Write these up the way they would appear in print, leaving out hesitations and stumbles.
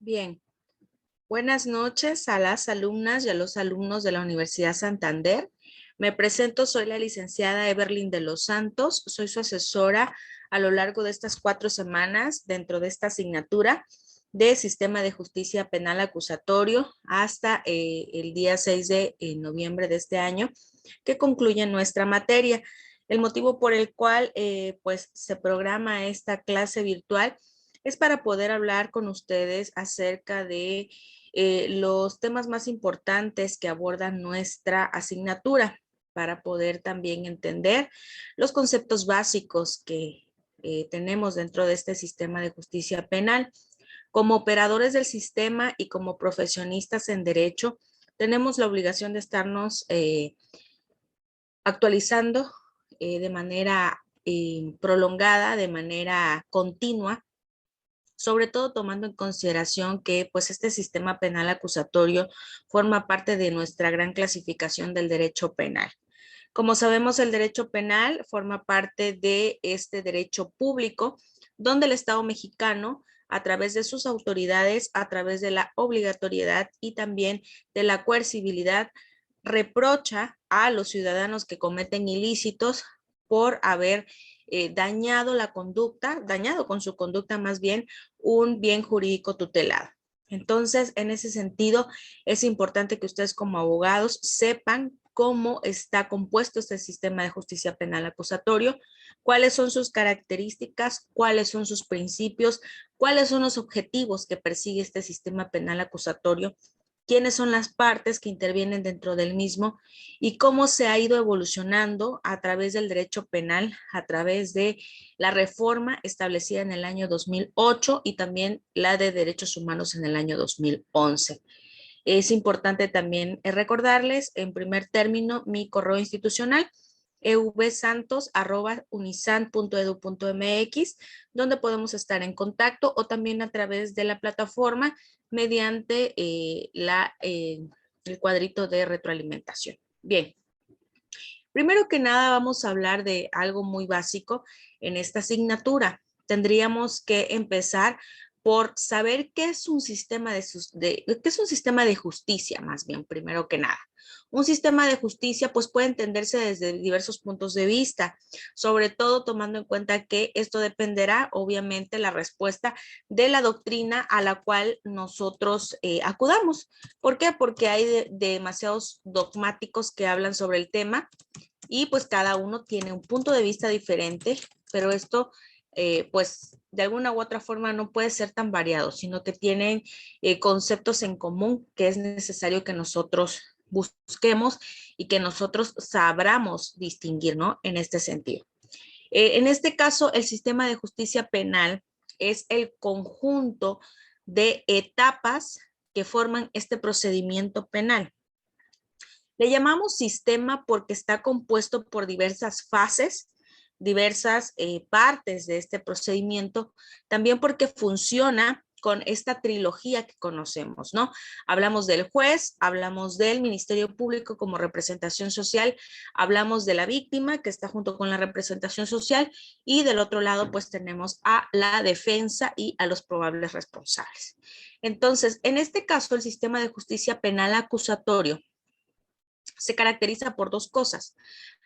Bien, buenas noches a las alumnas y a los alumnos de la Universidad Santander. Me presento, soy la licenciada Everlyn de los Santos, soy su asesora a lo largo de estas 4 semanas dentro de esta asignatura de Sistema de Justicia Penal Acusatorio hasta el día 6 de noviembre de este año, que concluye nuestra materia. El motivo por el cual pues se programa esta clase virtual es para poder hablar con ustedes acerca de los temas más importantes que abordan nuestra asignatura, para poder también entender los conceptos básicos que tenemos dentro de este sistema de justicia penal. Como operadores del sistema y como profesionistas en derecho, tenemos la obligación de estarnos actualizando de manera prolongada, de manera continua, sobre todo tomando en consideración que pues este sistema penal acusatorio forma parte de nuestra gran clasificación del derecho penal. Como sabemos, el derecho penal forma parte de este derecho público, donde el Estado mexicano, a través de sus autoridades, a través de la obligatoriedad y también de la coercibilidad, reprocha a los ciudadanos que cometen ilícitos por haber dañado la conducta, dañado con su conducta más bien un bien jurídico tutelado. Entonces, en ese sentido, es importante que ustedes como abogados sepan cómo está compuesto este sistema de justicia penal acusatorio, cuáles son sus características, cuáles son sus principios, cuáles son los objetivos que persigue este sistema penal acusatorio, quiénes son las partes que intervienen dentro del mismo y cómo se ha ido evolucionando a través del derecho penal, a través de la reforma establecida en el año 2008 y también la de derechos humanos en el año 2011. Es importante también recordarles, en primer término, mi correo institucional, evsantos@unisan.edu.mx, donde podemos estar en contacto o también a través de la plataforma mediante el cuadrito de retroalimentación. Bien, primero que nada vamos a hablar de algo muy básico en esta asignatura. Tendríamos que empezar por saber qué es un sistema qué es un sistema de justicia, más bien, primero que nada. Un sistema de justicia pues puede entenderse desde diversos puntos de vista, sobre todo tomando en cuenta que esto dependerá obviamente la respuesta de la doctrina a la cual nosotros acudamos. ¿Por qué? Porque hay demasiados dogmáticos que hablan sobre el tema y pues cada uno tiene un punto de vista diferente, pero esto pues de alguna u otra forma no puede ser tan variado, sino que tienen conceptos en común que es necesario que nosotros busquemos y que nosotros sabramos distinguir, ¿no? En este sentido. En este caso, el sistema de justicia penal es el conjunto de etapas que forman este procedimiento penal. Le llamamos sistema porque está compuesto por diversas fases, diversas partes de este procedimiento, también porque funciona con esta trilogía que conocemos, ¿no? Hablamos del juez, hablamos del Ministerio Público como representación social, hablamos de la víctima que está junto con la representación social y del otro lado pues tenemos a la defensa y a los probables responsables. Entonces, en este caso, el sistema de justicia penal acusatorio se caracteriza por dos cosas,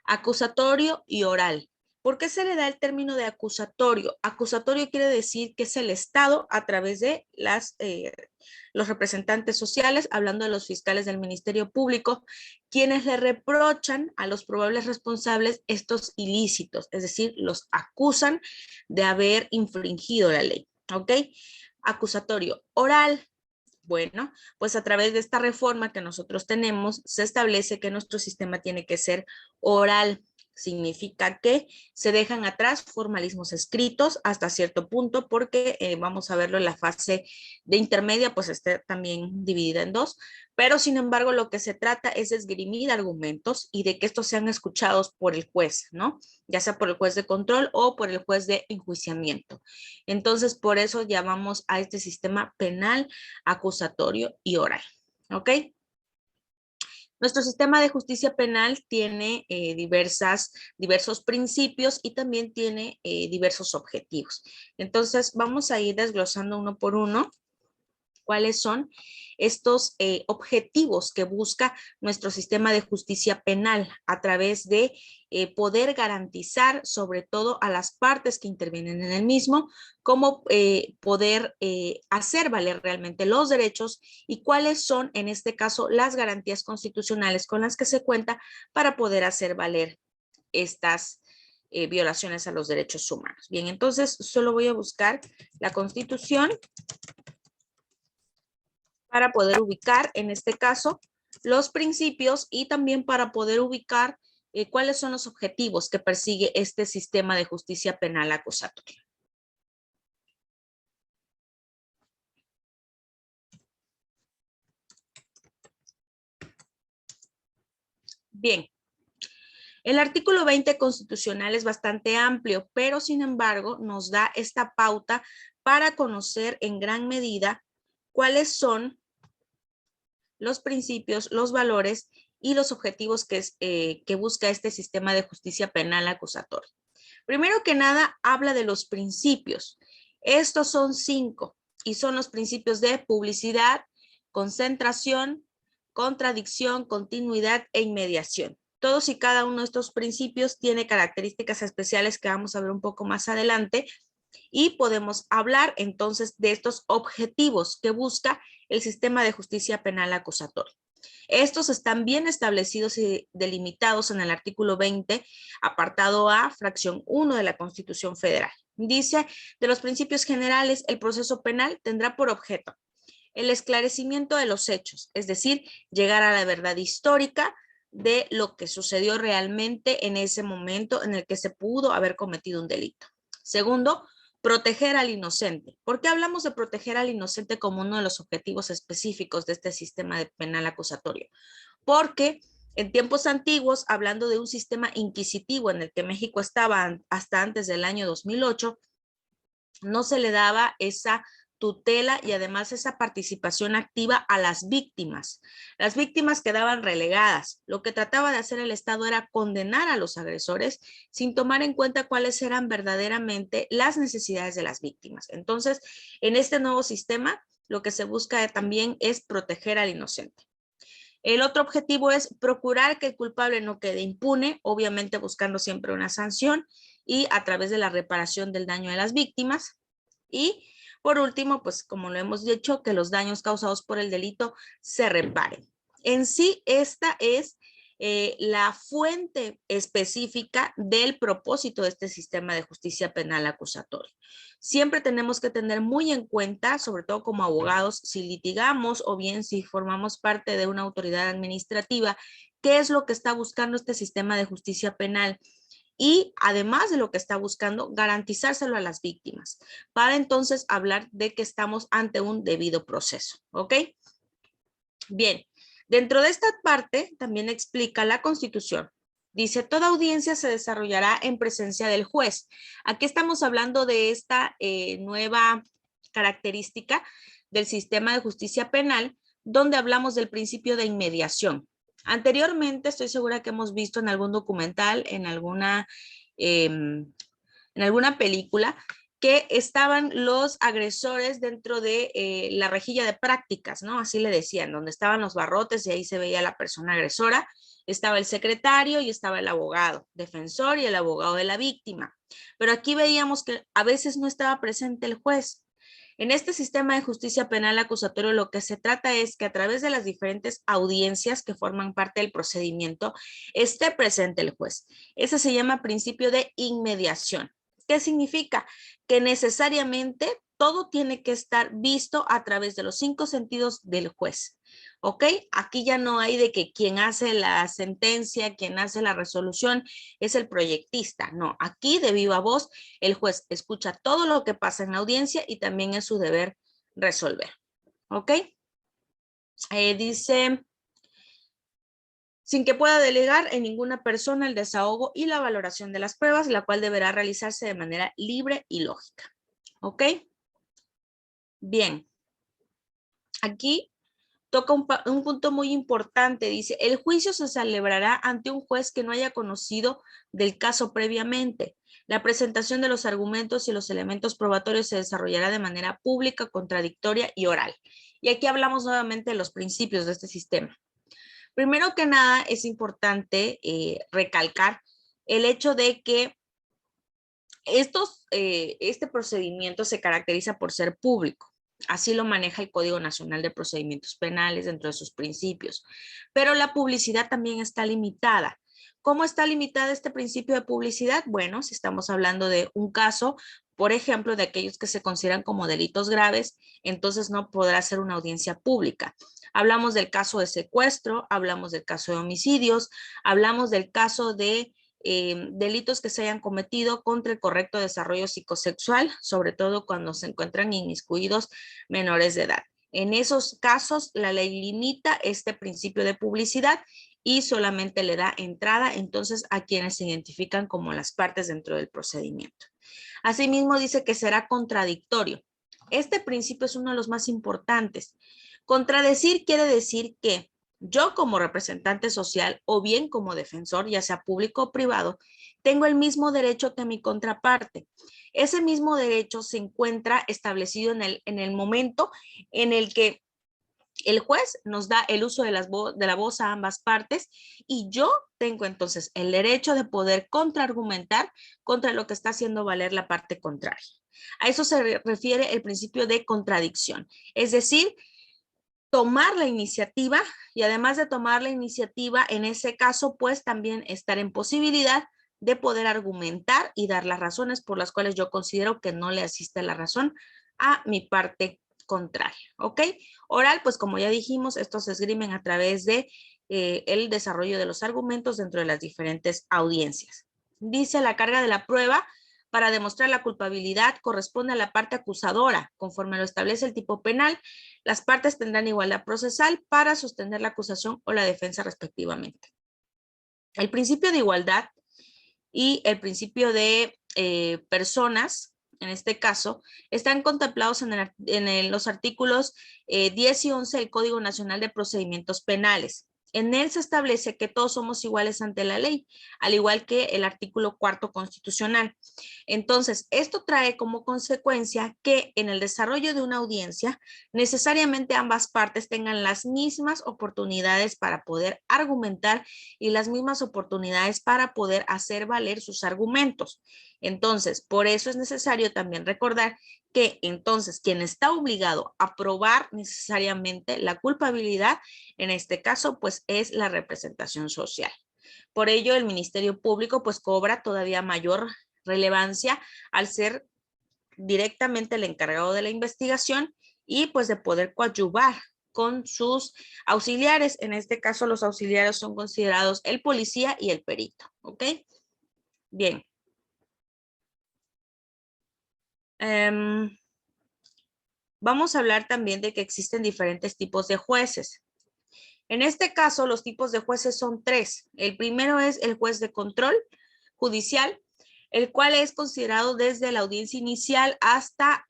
acusatorio y oral. ¿Por qué se le da el término de acusatorio? Acusatorio quiere decir que es el Estado a través de los representantes sociales, hablando de los fiscales del Ministerio Público, quienes le reprochan a los probables responsables estos ilícitos, es decir, los acusan de haber infringido la ley. ¿Ok? Acusatorio oral. Bueno, pues a través de esta reforma que nosotros tenemos, se establece que nuestro sistema tiene que ser oral. Significa que se dejan atrás formalismos escritos hasta cierto punto porque vamos a verlo en la fase de intermedia, pues está también dividida en dos, pero sin embargo lo que se trata es de esgrimir argumentos y de que estos sean escuchados por el juez, ¿no? Ya sea por el juez de control o por el juez de enjuiciamiento. Entonces, por eso llamamos a este sistema penal acusatorio y oral. ¿Ok? Nuestro sistema de justicia penal tiene diversos principios y también tiene diversos objetivos. Entonces, vamos a ir desglosando uno por uno cuáles son estos objetivos que busca nuestro sistema de justicia penal a través de poder garantizar, sobre todo a las partes que intervienen en el mismo, cómo poder hacer valer realmente los derechos y cuáles son, en este caso, las garantías constitucionales con las que se cuenta para poder hacer valer estas violaciones a los derechos humanos. Bien, entonces solo voy a buscar la Constitución para poder ubicar, en este caso, los principios y también para poder ubicar cuáles son los objetivos que persigue este sistema de justicia penal acusatoria. Bien, el artículo 20 constitucional es bastante amplio, pero sin embargo nos da esta pauta para conocer en gran medida cuáles son los principios, los valores y los objetivos que busca este sistema de justicia penal acusatoria. Primero que nada, habla de los principios. Estos son 5 y son los principios de publicidad, concentración, contradicción, continuidad e inmediación. Todos y cada uno de estos principios tiene características especiales que vamos a ver un poco más adelante y podemos hablar entonces de estos objetivos que busca el sistema de justicia penal acusatoria. Estos están bien establecidos y delimitados en el artículo 20, apartado A, fracción 1 de la Constitución Federal. Dice, de los principios generales, el proceso penal tendrá por objeto el esclarecimiento de los hechos, es decir, llegar a la verdad histórica de lo que sucedió realmente en ese momento en el que se pudo haber cometido un delito. Segundo, proteger al inocente. ¿Por qué hablamos de proteger al inocente como uno de los objetivos específicos de este sistema de penal acusatorio? Porque en tiempos antiguos, hablando de un sistema inquisitivo en el que México estaba hasta antes del año 2008, no se le daba esa tutela y además esa participación activa a las víctimas. Las víctimas quedaban relegadas. Lo que trataba de hacer el Estado era condenar a los agresores sin tomar en cuenta cuáles eran verdaderamente las necesidades de las víctimas. Entonces, en este nuevo sistema, lo que se busca también es proteger al inocente. El otro objetivo es procurar que el culpable no quede impune, obviamente buscando siempre una sanción y a través de la reparación del daño de las víctimas. Y por último, pues como lo hemos dicho, que los daños causados por el delito se reparen. En sí, esta es la fuente específica del propósito de este sistema de justicia penal acusatoria. Siempre tenemos que tener muy en cuenta, sobre todo como abogados, si litigamos o bien si formamos parte de una autoridad administrativa, qué es lo que está buscando este sistema de justicia penal. Y además de lo que está buscando, garantizárselo a las víctimas, para entonces hablar de que estamos ante un debido proceso, ¿ok? Bien, dentro de esta parte también explica la Constitución. Dice, toda audiencia se desarrollará en presencia del juez. Aquí estamos hablando de esta nueva característica del sistema de justicia penal, donde hablamos del principio de inmediación. Anteriormente, estoy segura que hemos visto en algún documental, en alguna película, que estaban los agresores dentro de la rejilla de prácticas, ¿no? Así le decían, donde estaban los barrotes y ahí se veía la persona agresora, estaba el secretario y estaba el abogado defensor y el abogado de la víctima. Pero aquí veíamos que a veces no estaba presente el juez. En este sistema de justicia penal acusatorio lo que se trata es que a través de las diferentes audiencias que forman parte del procedimiento esté presente el juez. Ese se llama principio de inmediación. ¿Qué significa? Que necesariamente todo tiene que estar visto a través de los 5 sentidos del juez. ¿Ok? Aquí ya no hay de que quien hace la sentencia, quien hace la resolución es el proyectista. No, aquí de viva voz el juez escucha todo lo que pasa en la audiencia y también es su deber resolver. ¿Ok? Dice, sin que pueda delegar en ninguna persona el desahogo y la valoración de las pruebas, la cual deberá realizarse de manera libre y lógica. ¿Ok? Bien. Aquí toca un punto muy importante. Dice, el juicio se celebrará ante un juez que no haya conocido del caso previamente. La presentación de los argumentos y los elementos probatorios se desarrollará de manera pública, contradictoria y oral. Y aquí hablamos nuevamente de los principios de este sistema. Primero que nada, es importante recalcar el hecho de que este procedimiento se caracteriza por ser público. Así lo maneja el Código Nacional de Procedimientos Penales dentro de sus principios. Pero la publicidad también está limitada. ¿Cómo está limitada este principio de publicidad? Bueno, si estamos hablando de un caso, por ejemplo, de aquellos que se consideran como delitos graves, entonces no podrá ser una audiencia pública. Hablamos del caso de secuestro, hablamos del caso de homicidios, hablamos del caso de delitos que se hayan cometido contra el correcto desarrollo psicosexual, sobre todo cuando se encuentran inmiscuidos menores de edad. En esos casos, la ley limita este principio de publicidad y solamente le da entrada entonces a quienes se identifican como las partes dentro del procedimiento. Asimismo, dice que será contradictorio. Este principio es uno de los más importantes. Contradecir quiere decir que yo como representante social o bien como defensor, ya sea público o privado, tengo el mismo derecho que mi contraparte. Ese mismo derecho se encuentra establecido en el momento en el que el juez nos da el uso de la voz a ambas partes y yo tengo entonces el derecho de poder contraargumentar contra lo que está haciendo valer la parte contraria. A eso se refiere el principio de contradicción. Es decir, tomar la iniciativa y además de tomar la iniciativa, en ese caso, pues también estar en posibilidad de poder argumentar y dar las razones por las cuales yo considero que no le asiste la razón a mi parte contraria, ¿ok? Oral, pues como ya dijimos, estos se esgrimen a través de el desarrollo de los argumentos dentro de las diferentes audiencias. Dice la carga de la prueba para demostrar la culpabilidad corresponde a la parte acusadora, conforme lo establece el tipo penal. Las partes tendrán igualdad procesal para sostener la acusación o la defensa respectivamente. El principio de igualdad y el principio de personas, en este caso, están contemplados en los artículos 10 y 11 del Código Nacional de Procedimientos Penales. En él se establece que todos somos iguales ante la ley, al igual que el artículo 4 constitucional. Entonces, esto trae como consecuencia que en el desarrollo de una audiencia, necesariamente ambas partes tengan las mismas oportunidades para poder argumentar y las mismas oportunidades para poder hacer valer sus argumentos. Entonces, por eso es necesario también recordar que entonces quien está obligado a probar necesariamente la culpabilidad, en este caso, pues es la representación social. Por ello, el Ministerio Público pues cobra todavía mayor relevancia al ser directamente el encargado de la investigación y pues de poder coadyuvar con sus auxiliares. En este caso, los auxiliares son considerados el policía y el perito, ¿ok? Bien. Vamos a hablar también de que existen diferentes tipos de jueces. En este caso, los tipos de jueces son tres. El primero es el juez de control judicial, el cual es considerado desde la audiencia inicial hasta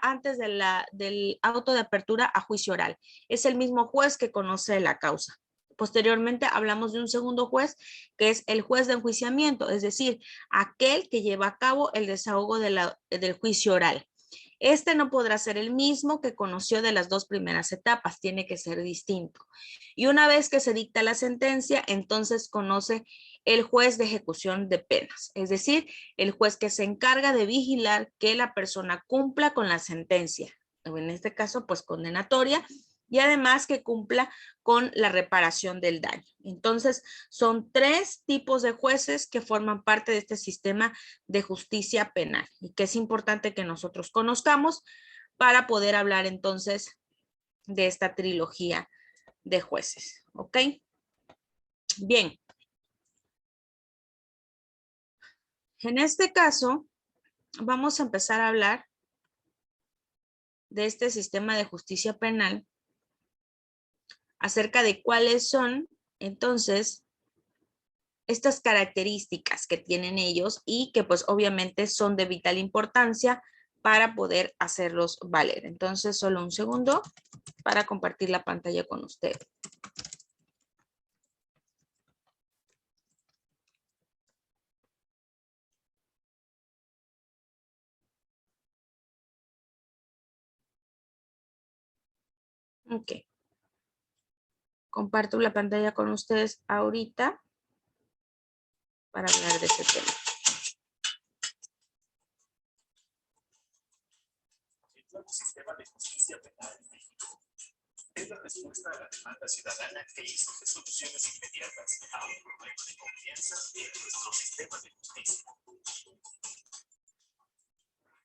antes del auto de apertura a juicio oral. Es el mismo juez que conoce la causa. Posteriormente hablamos de un segundo juez, que es el juez de enjuiciamiento, es decir, aquel que lleva a cabo el desahogo del juicio oral. Este no podrá ser el mismo que conoció de las dos primeras etapas, tiene que ser distinto. Y una vez que se dicta la sentencia, entonces conoce el juez de ejecución de penas, es decir, el juez que se encarga de vigilar que la persona cumpla con la sentencia, en este caso, pues condenatoria, y además que cumpla con la reparación del daño. Entonces, son tres tipos de jueces que forman parte de este sistema de justicia penal y que es importante que nosotros conozcamos para poder hablar entonces de esta trilogía de jueces, ¿ok? Bien. En este caso, vamos a empezar a hablar de este sistema de justicia penal acerca de cuáles son, entonces, estas características que tienen ellos y que pues obviamente son de vital importancia para poder hacerlos valer. Entonces, solo un segundo para compartir la pantalla con ustedes. Ok. Comparto la pantalla con ustedes ahorita para hablar de ese tema. El nuevo sistema de justicia penal en México es la respuesta a la demanda ciudadana que exige soluciones inmediatas a un problema de confianza en nuestro sistema de justicia.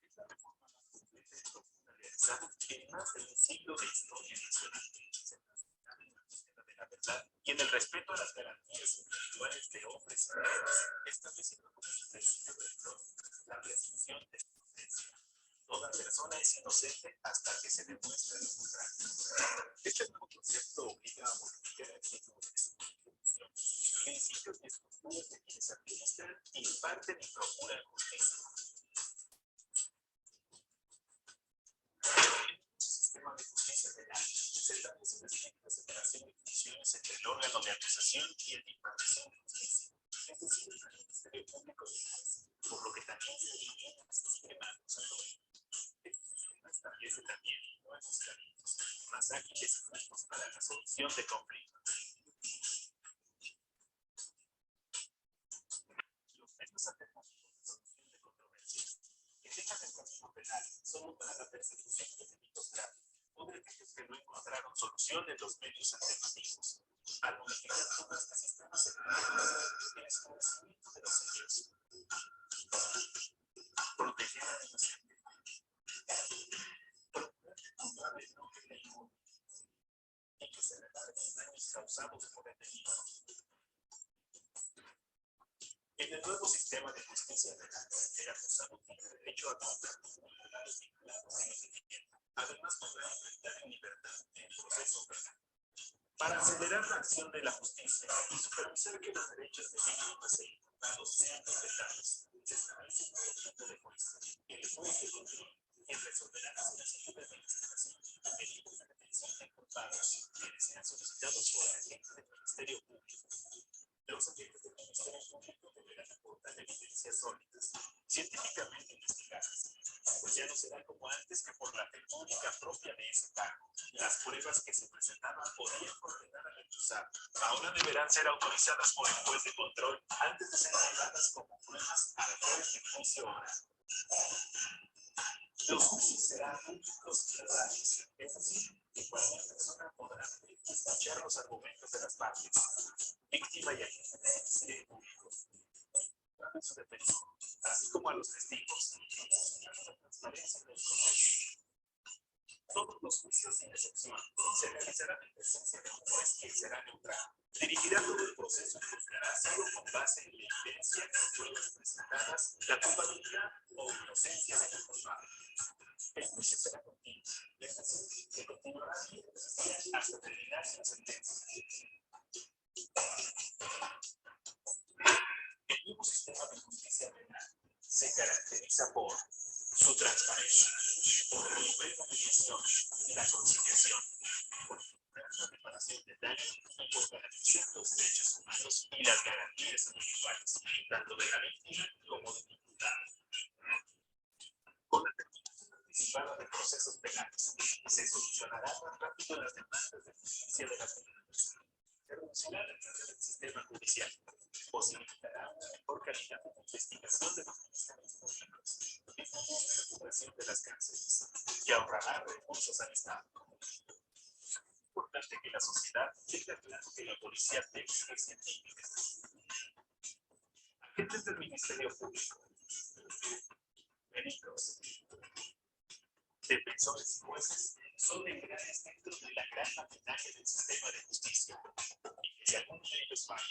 Es la reforma más completa y profunda realizada en más de un siglo de historia nacional, centrada en la búsqueda de la verdad y en el respeto a las garantías individuales de hombres y mujeres, estableciendo como su principio rector la presunción de inocencia. Toda persona es inocente hasta que se demuestre lo contrario. Este nuevo concepto obliga a modificar el ritmo de ejecución, principios y estructuras de quienes administran, imparten y procuran justicia. El sistema de justicia penal se establece una estricta separación de funciones entre el órgano de acusación y el de impartición de justicia, es decir, el Ministerio Público y el juez, por lo que también se eliminan sus temas acusatorios. Este sistema establece también nuevos caminos más ágiles y justos para la solución de conflictos. Los medios alternativos de solución de controversias que dejan el camino penal solo para la persecución de delitos graves o de aquellos que no encontraron solución en los medios alternativos. Al modificar todas las sistemas secundarios, el esclarecimiento de los hechos, proteger a la inocente, procurar que el culpable no quede impune y que se reparen los daños causados por el delito. En el nuevo sistema de justicia penal, el acusado tiene derecho a contar con abogados vinculados a los defendientes. Además, podrá enfrentar en libertad el proceso penal. Para acelerar la acción de la justicia y supervisar que los derechos de víctimas e imputados sean respetados, se establece un nuevo tipo de juez, el juez de control, quien resolverá las solicitudes de investigación y pedidos de detención de culpables, quienes sean solicitados por agentes del Ministerio Público. Los agentes del Ministerio Público deberán aportar evidencias sólidas, científicamente investigadas, pues ya no será como antes que por la técnica propia de ese cargo. Las pruebas que se presentaban podían condenar al acusado. Ahora deberán ser autorizadas por el juez de control antes de ser llevadas como pruebas al juez de juicio oral. Los juicios serán públicos y orales, es decir, que cualquier persona podrá escuchar los argumentos de las partes, víctima y agente del Ministerio Público, a su defensa, así como a los testigos, la transparencia del proceso. Todos los juicios, sin excepción, se realizarán en presencia de un juez que será neutral. Dirigirá todo el proceso y juzgará solo con base en la evidencia y pruebas presentadas, la culpabilidad o inocencia del culpable. El juicio será continuo, es decir, que continuará hasta terminar la sentencia. El nuevo sistema de justicia penal se caracteriza por su transparencia, por resolver la mediación y la conciliación, por la reparación de daños y por garantizar los derechos humanos y las garantías individuales, tanto de la víctima como del imputado. Con la terminación anticipada de procesos penales, se solucionará más rápido las demandas de justicia de las víctimas. Se reducirá la carga del sistema judicial, posibilitará una mejor calidad de investigación de los ministerios públicos, disminuirá la saturación de las cárceles y ahorrará recursos al Estado. Es importante que la sociedad tenga claro que la policía debe ser científica. Agentes del Ministerio Público, peritos, defensores y jueces son integrales dentro de la gran maquinaria del sistema de justicia y que si alguno de ellos falla,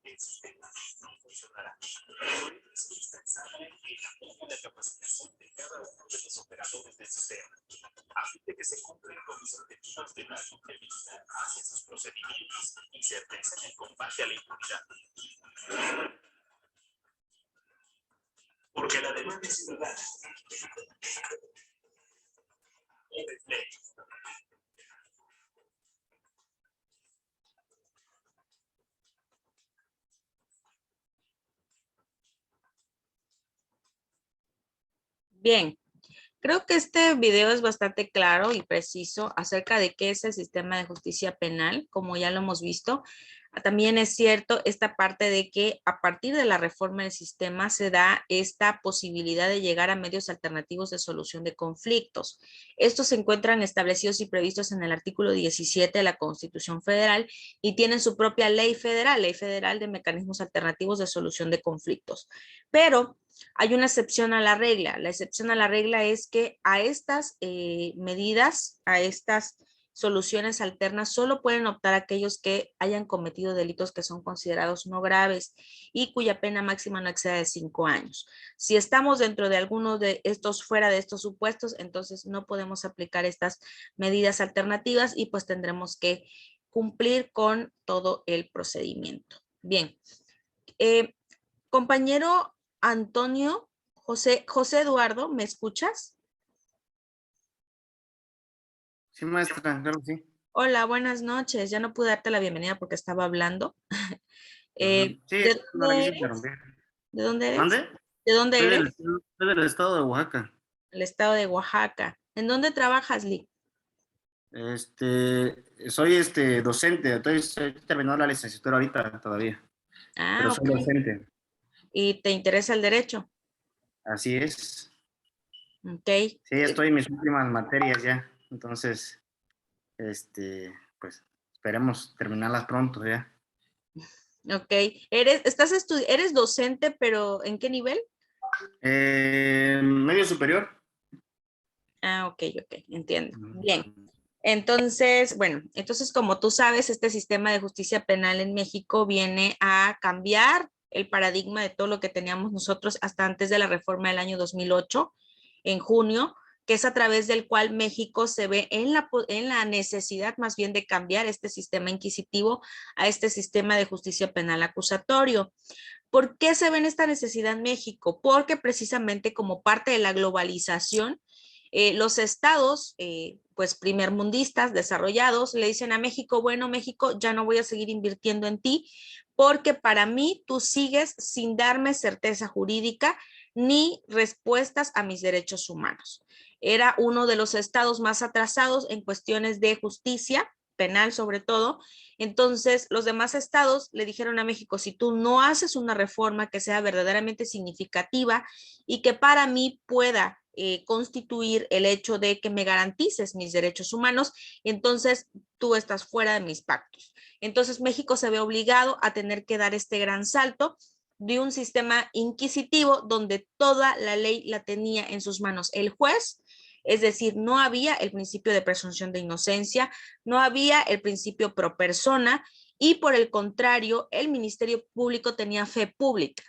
el sistema no funcionará. Por ello es indispensable el apoyo y la capacitación de cada uno de los operadores del sistema, a fin de que se cumplan con los objetivos de la fiabilidad hacia sus procedimientos y certeza en el combate a la impunidad. Porque la demanda ciudadana es ley. Bien, Creo que este video es bastante claro y preciso acerca de qué es el sistema de justicia penal, como ya lo hemos visto. También es cierto esta parte de que a partir de la reforma del sistema se da esta posibilidad de llegar a medios alternativos de solución de conflictos. Estos se encuentran establecidos y previstos en el artículo 17 de la Constitución Federal y tienen su propia ley federal de mecanismos alternativos de solución de conflictos. Pero hay una excepción a la regla. La excepción a la regla es que a estas medidas, a estas soluciones alternas, solo pueden optar aquellos que hayan cometido delitos que son considerados no graves y cuya pena máxima no exceda de 5 años. Si estamos dentro de alguno de estos, fuera de estos supuestos, entonces no podemos aplicar estas medidas alternativas y pues tendremos que cumplir con todo el procedimiento. Bien. Compañero Antonio, José Eduardo, ¿me escuchas? Sí, maestra, claro que sí. Hola, buenas noches. Ya no pude darte la bienvenida porque estaba hablando. Sí, ¿De no la dónde quise eres? interrumpir. ¿De dónde eres? ¿Mande? ¿De dónde eres? Soy del estado de Oaxaca. El estado de Oaxaca. ¿En dónde trabajas, Lee? Soy docente, estoy terminando la licenciatura ahorita todavía, Ah, pero ok. soy docente. ¿Y te interesa el derecho? Así es. Ok. Sí, estoy en mis últimas materias ya. Entonces, pues esperemos terminarlas pronto ya. Ok. Eres docente, pero ¿en qué nivel? Medio superior. Ah, ok, entiendo. Bien. Entonces, bueno, entonces como tú sabes, este sistema de justicia penal en México viene a cambiar el paradigma de todo lo que teníamos nosotros hasta antes de la reforma del año 2008, en junio, que es a través del cual México se ve en la necesidad más bien de cambiar este sistema inquisitivo a este sistema de justicia penal acusatorio. ¿Por qué se ve en esta necesidad en México? Porque precisamente como parte de la globalización, los estados, pues primermundistas, desarrollados, le dicen a México, bueno, México, ya no voy a seguir invirtiendo en ti, porque para mí tú sigues sin darme certeza jurídica ni respuestas a mis derechos humanos. Era uno de los estados más atrasados en cuestiones de justicia penal sobre todo. Entonces, los demás estados le dijeron a México, si tú no haces una reforma que sea verdaderamente significativa y que para mí pueda constituir el hecho de que me garantices mis derechos humanos, entonces tú estás fuera de mis pactos. Entonces, México se ve obligado a tener que dar este gran salto de un sistema inquisitivo donde toda la ley la tenía en sus manos el juez. Es decir, no había el principio de presunción de inocencia, no había el principio pro persona y por el contrario, el Ministerio Público tenía fe pública.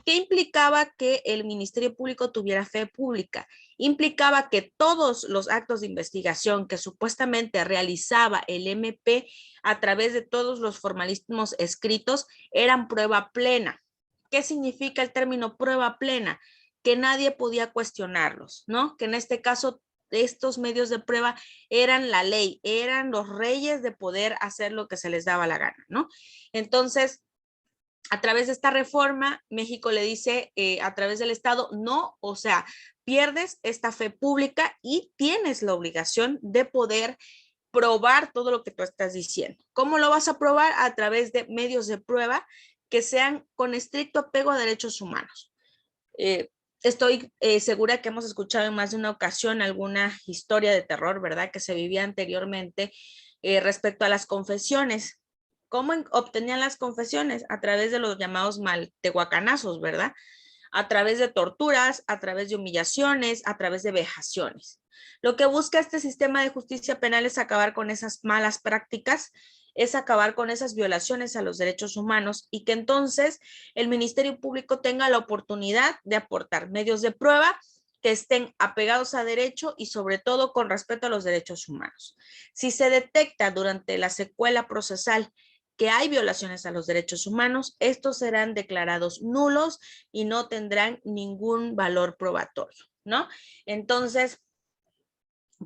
¿Qué implicaba que el Ministerio Público tuviera fe pública? Implicaba que todos los actos de investigación que supuestamente realizaba el MP a través de todos los formalismos escritos eran prueba plena. ¿Qué significa el término prueba plena? Que nadie podía cuestionarlos, ¿no? Que en este caso estos medios de prueba eran la ley, eran los reyes de poder hacer lo que se les daba la gana, ¿no? Entonces, a través de esta reforma, México le dice a través del Estado, no, o sea, pierdes esta fe pública y tienes la obligación de poder probar todo lo que tú estás diciendo. ¿Cómo lo vas a probar? A través de medios de prueba que sean con estricto apego a derechos humanos. Estoy segura que hemos escuchado en más de una ocasión alguna historia de terror, ¿verdad? Que se vivía anteriormente respecto a las confesiones. ¿Cómo obtenían las confesiones? A través de los llamados maltehuacanazos, ¿verdad? A través de torturas, a través de humillaciones, a través de vejaciones. Lo que busca este sistema de justicia penal es acabar con esas malas prácticas, es acabar con esas violaciones a los derechos humanos y que entonces el Ministerio Público tenga la oportunidad de aportar medios de prueba que estén apegados a derecho y sobre todo con respeto a los derechos humanos. Si se detecta durante la secuela procesal que hay violaciones a los derechos humanos, estos serán declarados nulos y no tendrán ningún valor probatorio, ¿no? Entonces,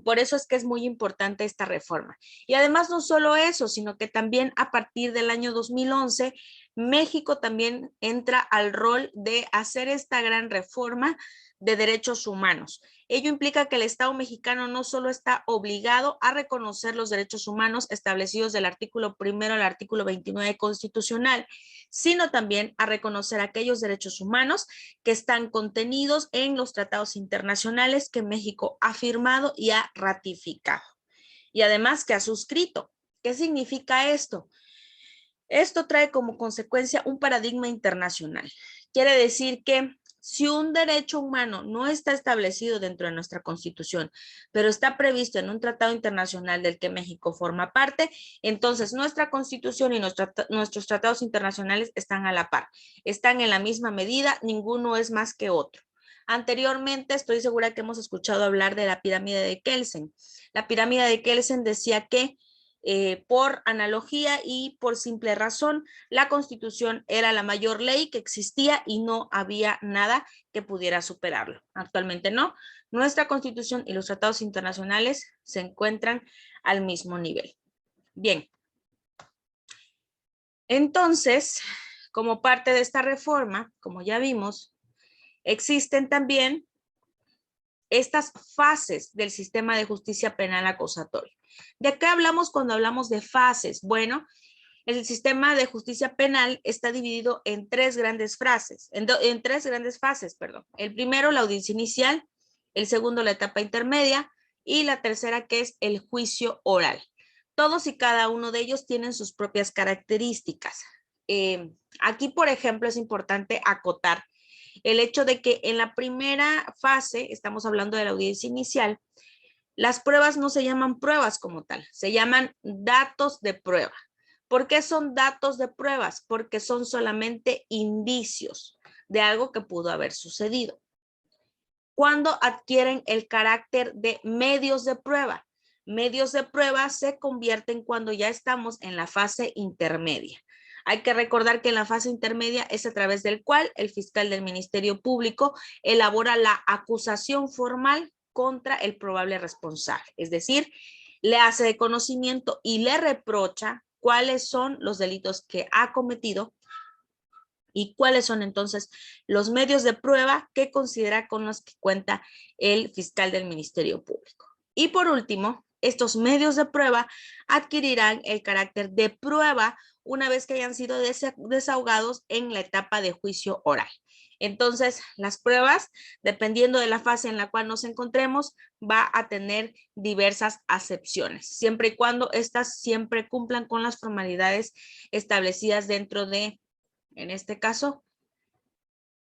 por eso es que es muy importante esta reforma. Y además no solo eso, sino que también a partir del año 2011, México también entra al rol de hacer esta gran reforma de derechos humanos. Ello implica que el Estado mexicano no solo está obligado a reconocer los derechos humanos establecidos del artículo 1 al artículo 29 constitucional, sino también a reconocer aquellos derechos humanos que están contenidos en los tratados internacionales que México ha firmado y ha ratificado. Y además que ha suscrito. ¿Qué significa esto? Esto trae como consecuencia un paradigma internacional. Quiere decir que si un derecho humano no está establecido dentro de nuestra Constitución, pero está previsto en un tratado internacional del que México forma parte, entonces nuestra Constitución y nuestros tratados internacionales están a la par, están en la misma medida, ninguno es más que otro. Anteriormente estoy segura que hemos escuchado hablar de la pirámide de Kelsen. La pirámide de Kelsen decía que por analogía y por simple razón, la Constitución era la mayor ley que existía y no había nada que pudiera superarlo. Actualmente no. Nuestra Constitución y los tratados internacionales se encuentran al mismo nivel. Bien. Entonces, como parte de esta reforma, como ya vimos, existen también estas fases del sistema de justicia penal acusatorio. ¿De qué hablamos cuando hablamos de fases? Bueno, el sistema de justicia penal está dividido en tres grandes fases, El primero, la audiencia inicial, el segundo, la etapa intermedia y la tercera, que es el juicio oral. Todos y cada uno de ellos tienen sus propias características. Aquí, por ejemplo, es importante acotar el hecho de que en la primera fase, estamos hablando de la audiencia inicial, las pruebas no se llaman pruebas como tal, se llaman datos de prueba. ¿Por qué son datos de pruebas? Porque son solamente indicios de algo que pudo haber sucedido. ¿Cuándo adquieren el carácter de medios de prueba? Medios de prueba se convierten cuando ya estamos en la fase intermedia. Hay que recordar que en la fase intermedia es a través del cual el fiscal del Ministerio Público elabora la acusación formal contra el probable responsable. Es decir, le hace de conocimiento y le reprocha cuáles son los delitos que ha cometido y cuáles son entonces los medios de prueba que considera con los que cuenta el fiscal del Ministerio Público. Y por último, estos medios de prueba adquirirán el carácter de prueba una vez que hayan sido desahogados en la etapa de juicio oral. Entonces, las pruebas, dependiendo de la fase en la cual nos encontremos, va a tener diversas acepciones, siempre y cuando estas siempre cumplan con las formalidades establecidas dentro de, en este caso,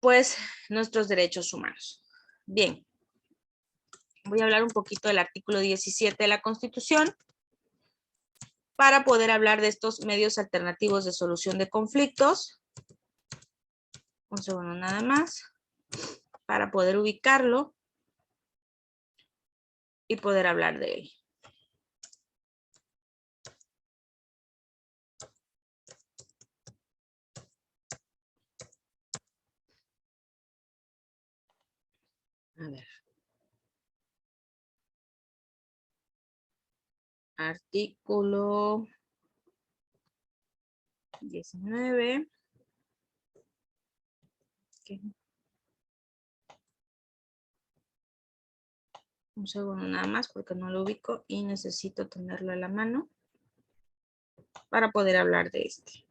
pues, nuestros derechos humanos. Bien. Voy a hablar un poquito del artículo 17 de la Constitución para poder hablar de estos medios alternativos de solución de conflictos. Un segundo nada más, para poder ubicarlo y poder hablar de él. A ver. Artículo 19. Okay. Un segundo nada más porque no lo ubico y necesito tenerlo a la mano para poder hablar de este.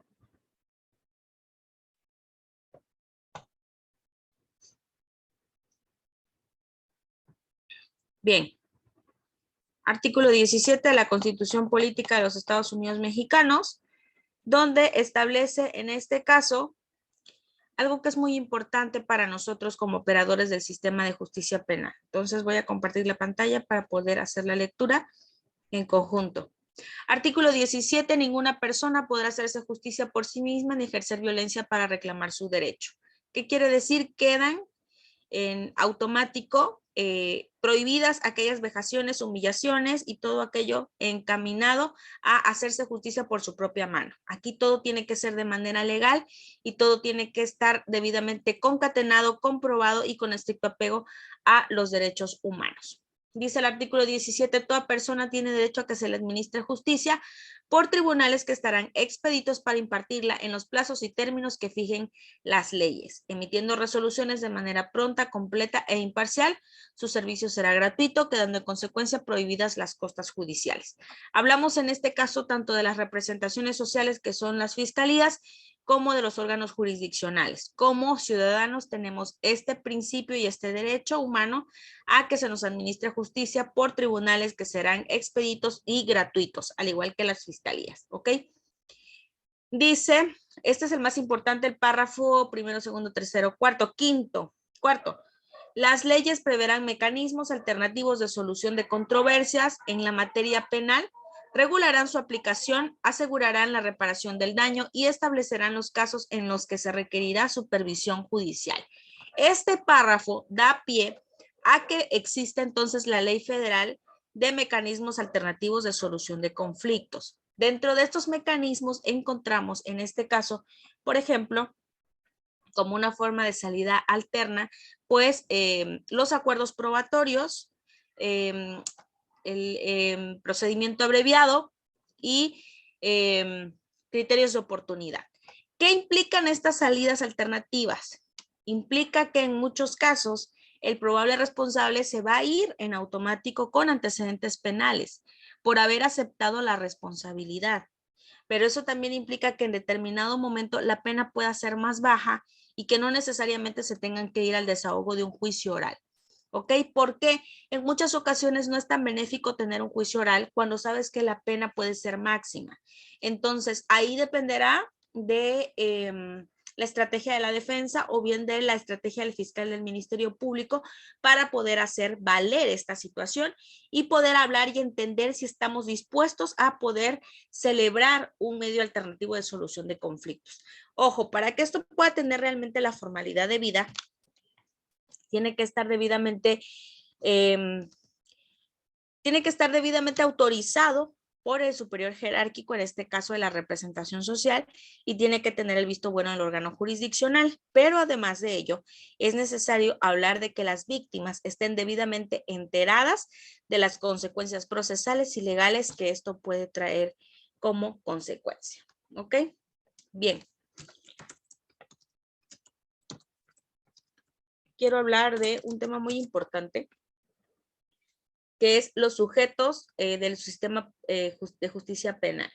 Bien. Artículo 17 de la Constitución Política de los Estados Unidos Mexicanos, donde establece en este caso algo que es muy importante para nosotros como operadores del sistema de justicia penal. Entonces voy a compartir la pantalla para poder hacer la lectura en conjunto. Artículo 17. Ninguna persona podrá hacerse justicia por sí misma ni ejercer violencia para reclamar su derecho. ¿Qué quiere decir? Quedan en automático prohibidas aquellas vejaciones, humillaciones y todo aquello encaminado a hacerse justicia por su propia mano. Aquí todo tiene que ser de manera legal y todo tiene que estar debidamente concatenado, comprobado y con estricto apego a los derechos humanos. Dice el artículo 17, toda persona tiene derecho a que se le administre justicia por tribunales que estarán expeditos para impartirla en los plazos y términos que fijen las leyes, emitiendo resoluciones de manera pronta, completa e imparcial. Su servicio será gratuito, quedando en consecuencia prohibidas las costas judiciales. Hablamos en este caso tanto de las representaciones sociales, que son las fiscalías, como de los órganos jurisdiccionales. Como ciudadanos tenemos este principio y este derecho humano a que se nos administre justicia por tribunales que serán expeditos y gratuitos, al igual que las fiscalías, ¿ok? Dice, este es el más importante, el párrafo primero, segundo, tercero, cuarto, quinto. Las leyes preverán mecanismos alternativos de solución de controversias en la materia penal, regularán su aplicación, asegurarán la reparación del daño y establecerán los casos en los que se requerirá supervisión judicial. Este párrafo da pie a que existe entonces la Ley Federal de Mecanismos Alternativos de Solución de Conflictos. Dentro de estos mecanismos encontramos en este caso, por ejemplo, como una forma de salida alterna, pues los acuerdos probatorios, el procedimiento abreviado y criterios de oportunidad. ¿Qué implican estas salidas alternativas? Implica que en muchos casos el probable responsable se va a ir en automático con antecedentes penales por haber aceptado la responsabilidad. Pero eso también implica que en determinado momento la pena pueda ser más baja y que no necesariamente se tengan que ir al desahogo de un juicio oral. ¿Ok? Porque en muchas ocasiones no es tan benéfico tener un juicio oral cuando sabes que la pena puede ser máxima. Entonces, ahí dependerá de la estrategia de la defensa o bien de la estrategia del fiscal del Ministerio Público para poder hacer valer esta situación y poder hablar y entender si estamos dispuestos a poder celebrar un medio alternativo de solución de conflictos. Ojo, para que esto pueda tener realmente la formalidad de vida, tiene que estar debidamente autorizado por el superior jerárquico, en este caso de la representación social, y tiene que tener el visto bueno del órgano jurisdiccional. Pero además de ello, es necesario hablar de que las víctimas estén debidamente enteradas de las consecuencias procesales y legales que esto puede traer como consecuencia. ¿Ok? Bien. Quiero hablar de un tema muy importante, que es los sujetos del sistema de justicia penal.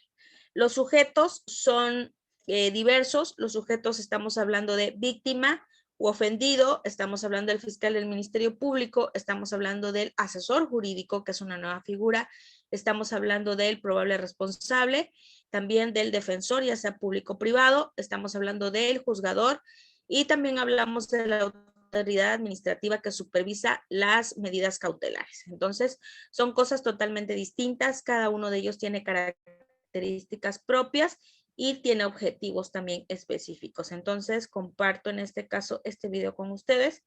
Los sujetos son diversos. Los sujetos, estamos hablando de víctima u ofendido, estamos hablando del fiscal del Ministerio Público, estamos hablando del asesor jurídico, que es una nueva figura, estamos hablando del probable responsable, también del defensor, ya sea público o privado, estamos hablando del juzgador y también hablamos de la autoridad administrativa que supervisa las medidas cautelares. Entonces, son cosas totalmente distintas, cada uno de ellos tiene características propias y tiene objetivos también específicos. Entonces, comparto en este caso este video con ustedes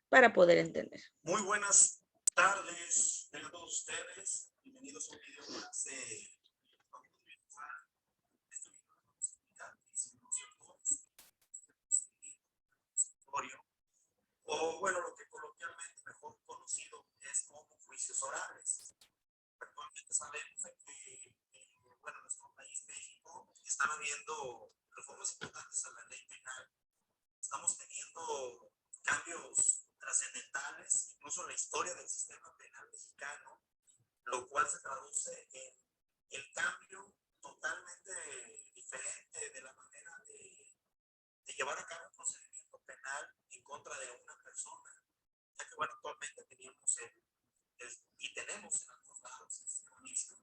para poder entender. Muy buenas tardes a todos ustedes. Bienvenidos a un video más de o bueno, lo que coloquialmente mejor conocido es como juicios orales. Actualmente sabemos que bueno, nuestro país, México, está habiendo reformas importantes a la ley penal. Estamos teniendo cambios trascendentales, incluso en la historia del sistema penal mexicano, lo cual se traduce en el cambio totalmente diferente de la manera de llevar a cabo un procedimiento penal en contra de una persona, ya que bueno, actualmente teníamos y tenemos en algunos lados el sistema mixto,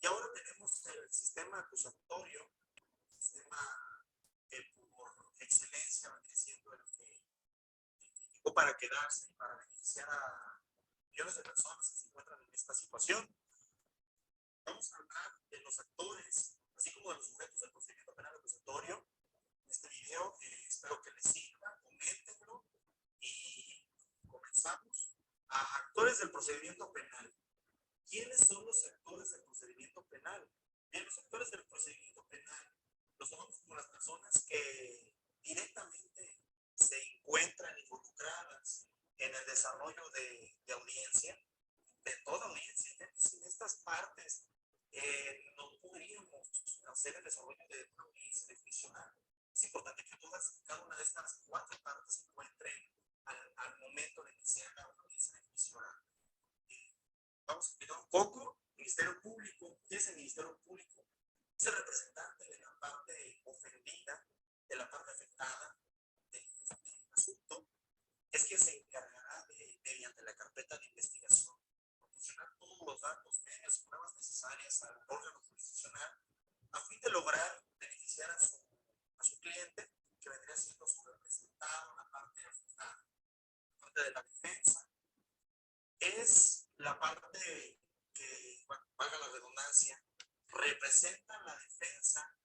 y ahora tenemos el sistema acusatorio, el sistema que por excelencia va siendo el que llegó para quedarse y para beneficiar a millones de personas que se encuentran en esta situación. Vamos a hablar de los actores, así como de los sujetos del procedimiento penal acusatorio. En este video espero que les sirva, coméntenlo y comenzamos. A actores del procedimiento penal. ¿Quiénes son los actores del procedimiento penal? Bien, los actores del procedimiento penal los tomamos como las personas que directamente se encuentran involucradas en el desarrollo de audiencia, de toda audiencia. Ya que sin estas partes no podríamos hacer el desarrollo de una audiencia de juicio oral. Es importante que todas y cada una de estas 4 partes se encuentren al momento de iniciar la audiencia de juicio oral. Vamos a explicar un poco. Ministerio Público. ¿Qué es el Ministerio Público? Es el representante de la parte ofendida, de la parte afectada del asunto. Es quien se encargará de, mediante la carpeta de investigación, proporcionar todos los datos, medios y pruebas necesarias al órgano jurisdiccional a fin de lograr beneficiar a su cliente, que vendría siendo su representado, la parte afectada. La parte de la defensa es la parte que, bueno, valga la redundancia, representa la defensa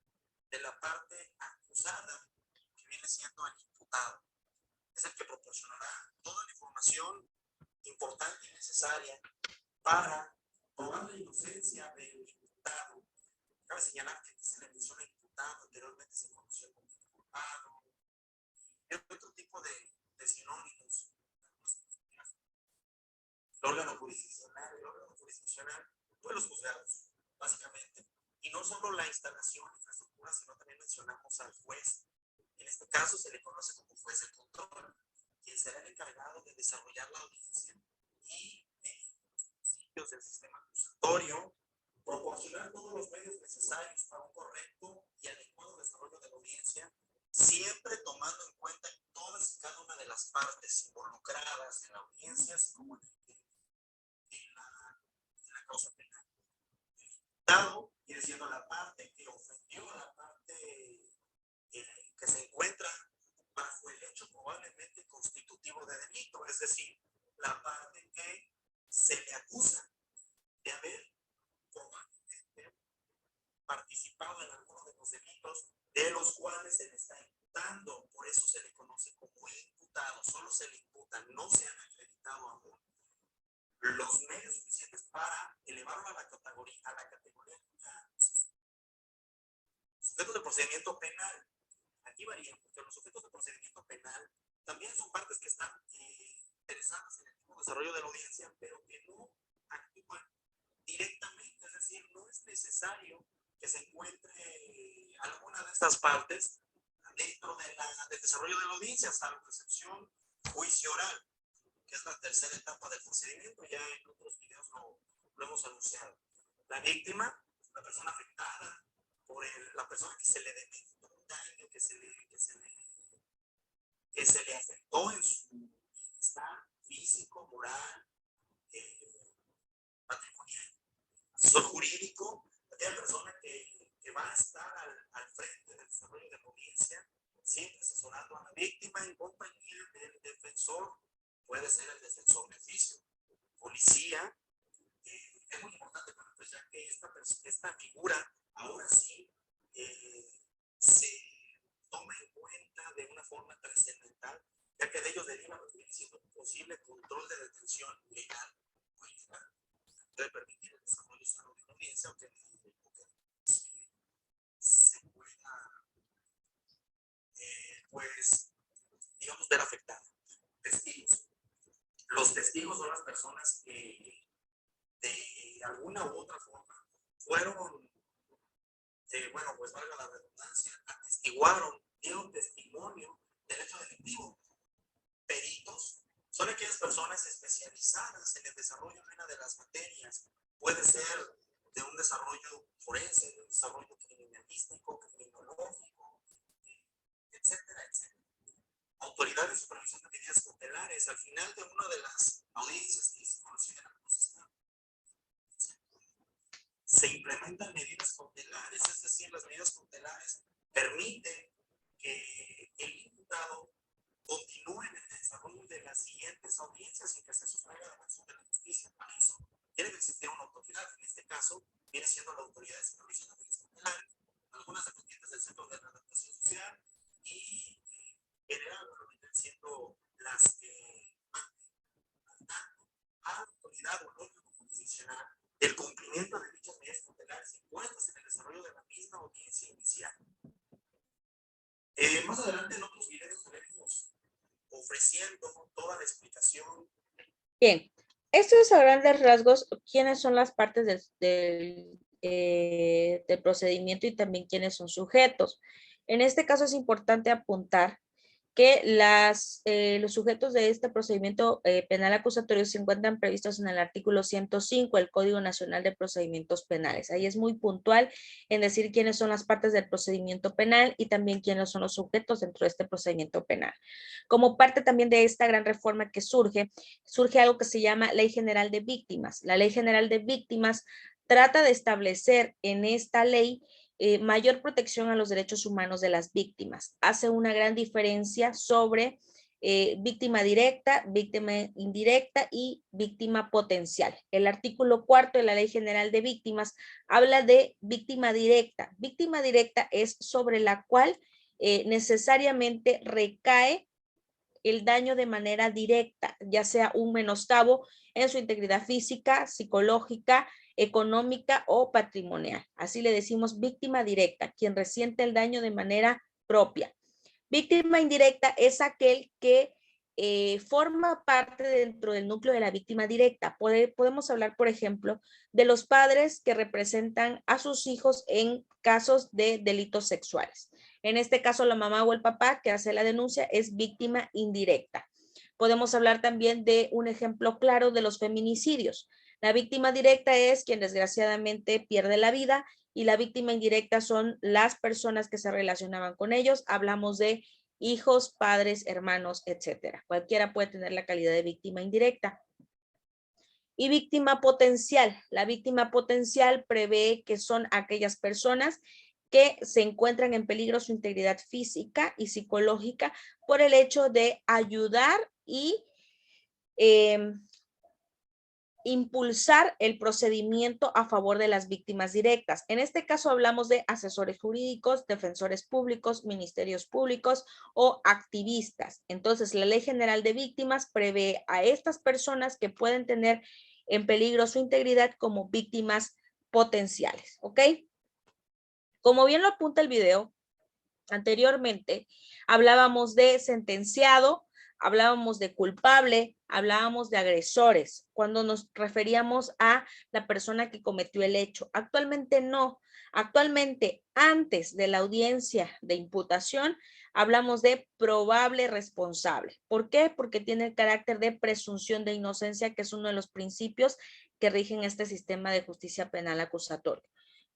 de la parte acusada, que viene siendo el imputado. Es el que proporcionará toda la información importante y necesaria para probar la inocencia del imputado. Cabe señalar que se le menciona imputado, anteriormente se conoció como inculpado, y otro tipo de sinónimos. El órgano jurisdiccional, pues los juzgados, básicamente. Y no solo la instalación, infraestructura, sino también mencionamos al juez. En este caso se le conoce como juez de control, quien será el encargado de desarrollar la audiencia y los principios del sistema acusatorio, proporcionar todos los medios necesarios para un correcto y adecuado desarrollo de la audiencia, siempre tomando en cuenta todas y cada una de las partes involucradas en la audiencia, así como en la causa penal. El imputado viene siendo la parte que ofendió a la parte que se encuentra bajo el hecho probablemente constitutivo de delito, es decir, la parte que se le acusa de haber probablemente participado en alguno de los delitos de los cuales se le está imputando. Por eso se le conoce como imputado. Solo se le imputa, no se han acreditado aún los medios suficientes para elevarlo a la categoría de sujetos de procedimiento penal. Aquí varían, porque los sujetos de procedimiento penal también son partes que están interesadas en el mismo desarrollo de la audiencia, pero que no actúan directamente, es decir, no es necesario que se encuentre alguna de estas partes dentro del desarrollo de la audiencia, salvo excepción juicio oral, que es la tercera etapa del procedimiento. Ya en otros videos lo hemos anunciado. La víctima, la persona afectada, por la persona que se le demandó un daño, que se le afectó en su bienestar físico, moral, patrimonial. Asesor jurídico, aquella persona que va a estar al frente del desarrollo de la audiencia, siempre asesorando a la víctima en compañía del defensor. Puede ser el defensor de oficio, policía. Es muy importante, pues, ya que esta figura ahora sí se toma en cuenta de una forma trascendental, ya que de ellos deriva lo que viene siendo un posible control de detención legal o ilegal. Puede permitir el desarrollo sano de una audiencia o que se pueda, pues, digamos, ver afectada. Testigos. Los testigos son las personas que de alguna u otra forma fueron, bueno, pues valga la redundancia, atestiguaron, dieron testimonio del hecho delictivo. Peritos son aquellas personas especializadas en el desarrollo de una de las materias. Puede ser de un desarrollo forense, de un desarrollo criminalístico, criminológico, etcétera, etcétera. Autoridades de supervisión de medidas cautelares. Al final de una de las audiencias que se consideran se implementan medidas cautelares, es decir, las medidas cautelares permiten que el imputado continúe en el desarrollo de las siguientes audiencias sin que se sustraiga de la acción de la justicia. Para eso tiene que existir una autoridad. En este caso viene siendo la autoridad de supervisión de medidas cautelares, algunas dependientes del Centro de Readaptación Social y general, bueno, vienen siendo las que mandan a la autoridad o al órgano jurisdiccional el cumplimiento de dichas medidas cautelares impuestas en el desarrollo de la misma audiencia inicial. Más adelante en otros videos estaremos ofreciendo toda la explicación. Bien, Esto es a grandes rasgos quiénes son las partes del procedimiento y también quiénes son sujetos. En este caso es importante apuntar que los sujetos de este procedimiento penal acusatorio se encuentran previstos en el artículo 105 del Código Nacional de Procedimientos Penales. Ahí es muy puntual en decir quiénes son las partes del procedimiento penal y también quiénes son los sujetos dentro de este procedimiento penal. Como parte también de esta gran reforma que surge algo que se llama Ley General de Víctimas. La Ley General de Víctimas trata de establecer en esta ley mayor protección a los derechos humanos de las víctimas. Hace una gran diferencia sobre víctima directa, víctima indirecta y víctima potencial. El artículo 4 de la Ley General de Víctimas habla de víctima directa. Víctima directa es sobre la cual necesariamente recae el daño de manera directa, ya sea un menoscabo en su integridad física, psicológica, económica o patrimonial. Así le decimos víctima directa, quien resiente el daño de manera propia. Víctima indirecta es aquel que forma parte dentro del núcleo de la víctima directa. Podemos hablar, por ejemplo, de los padres que representan a sus hijos en casos de delitos sexuales. En este caso, la mamá o el papá que hace la denuncia es víctima indirecta. Podemos hablar también de un ejemplo claro de los feminicidios. La víctima directa es quien desgraciadamente pierde la vida y la víctima indirecta son las personas que se relacionaban con ellos. Hablamos de hijos, padres, hermanos, etcétera. Cualquiera puede tener la calidad de víctima indirecta. Y víctima potencial. La víctima potencial prevé que son aquellas personas que se encuentran en peligro su integridad física y psicológica por el hecho de ayudar y impulsar el procedimiento a favor de las víctimas directas. En este caso hablamos de asesores jurídicos, defensores públicos, ministerios públicos o activistas. Entonces, la Ley General de Víctimas prevé a estas personas que pueden tener en peligro su integridad como víctimas potenciales, ¿ok? Como bien lo apunta el video, anteriormente hablábamos de sentenciado, hablábamos de culpable, hablábamos de agresores, cuando nos referíamos a la persona que cometió el hecho. Actualmente no. Actualmente, antes de la audiencia de imputación, hablamos de probable responsable. ¿Por qué? Porque tiene el carácter de presunción de inocencia, que es uno de los principios que rigen este sistema de justicia penal acusatorio.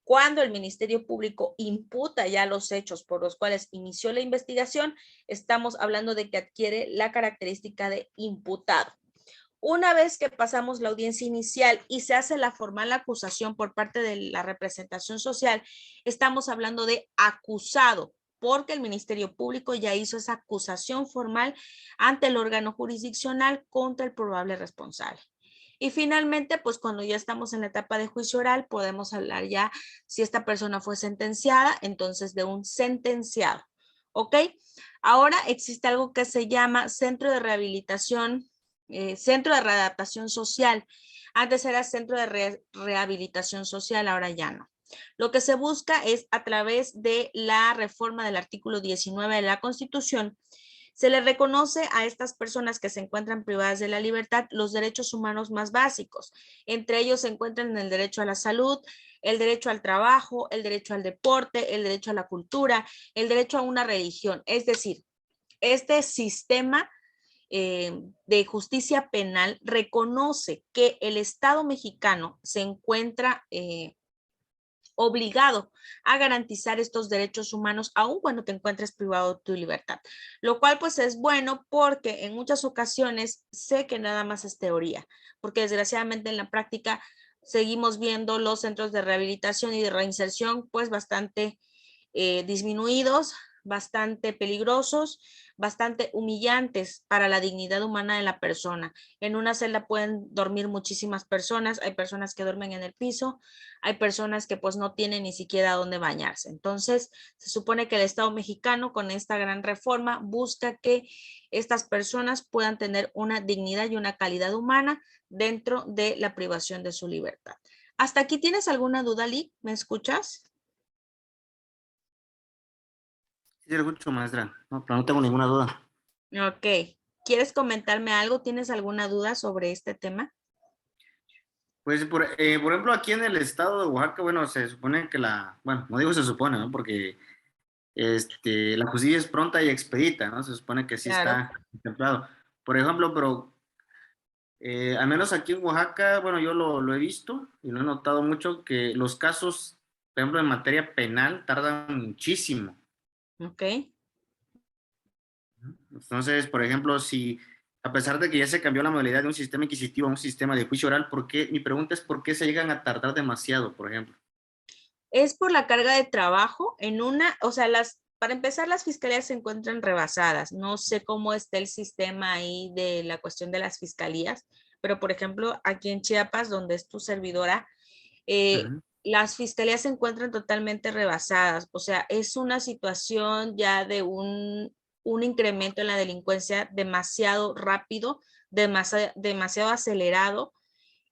Cuando el Ministerio Público imputa ya los hechos por los cuales inició la investigación, estamos hablando de que adquiere la característica de imputado. Una vez que pasamos la audiencia inicial y se hace la formal acusación por parte de la representación social, estamos hablando de acusado, porque el Ministerio Público ya hizo esa acusación formal ante el órgano jurisdiccional contra el probable responsable. Y finalmente, pues cuando ya estamos en la etapa de juicio oral, podemos hablar ya si esta persona fue sentenciada, entonces de un sentenciado. ¿Ok? Ahora existe algo que se llama Centro de Rehabilitación, Centro de Readaptación Social. Antes era Centro de Rehabilitación Social, ahora ya no. Lo que se busca es a través de la reforma del artículo 19 de la Constitución, se le reconoce a estas personas que se encuentran privadas de la libertad los derechos humanos más básicos. Entre ellos se encuentran el derecho a la salud, el derecho al trabajo, el derecho al deporte, el derecho a la cultura, el derecho a una religión. Es decir, este sistema de justicia penal reconoce que el Estado mexicano se encuentra obligado a garantizar estos derechos humanos aun cuando te encuentres privado de tu libertad, lo cual pues es bueno porque en muchas ocasiones sé que nada más es teoría, porque desgraciadamente en la práctica seguimos viendo los centros de rehabilitación y de reinserción pues bastante disminuidos, bastante peligrosos, bastante humillantes para la dignidad humana de la persona. En una celda pueden dormir muchísimas personas, hay personas que duermen en el piso, hay personas que pues no tienen ni siquiera dónde bañarse. Entonces, se supone que el Estado mexicano con esta gran reforma busca que estas personas puedan tener una dignidad y una calidad humana dentro de la privación de su libertad. ¿Hasta aquí tienes alguna duda, Lee? ¿Me escuchas? Sí, lo escucho, maestra. No, pero no tengo ninguna duda. Ok. ¿Quieres comentarme algo? ¿Tienes alguna duda sobre este tema? Pues, por ejemplo, aquí en el estado de Oaxaca, bueno, se supone que bueno, no digo se supone, ¿no? Porque la justicia es pronta y expedita, ¿no? Se supone que sí Claro. está contemplado. Por ejemplo, pero al menos aquí en Oaxaca, bueno, yo lo he visto y lo he notado mucho que los casos, por ejemplo, en materia penal tardan muchísimo. Ok. Entonces, por ejemplo, si a pesar de que ya se cambió la modalidad de un sistema inquisitivo a un sistema de juicio oral, mi pregunta es por qué se llegan a tardar demasiado, por ejemplo? Es por la carga de trabajo en o sea, para empezar, las fiscalías se encuentran rebasadas. No sé cómo está el sistema ahí de la cuestión de las fiscalías, pero por ejemplo, aquí en Chiapas, donde es tu servidora, Ujú, las fiscalías se encuentran totalmente rebasadas. O sea, es una situación ya de un incremento en la delincuencia demasiado rápido, demasiado acelerado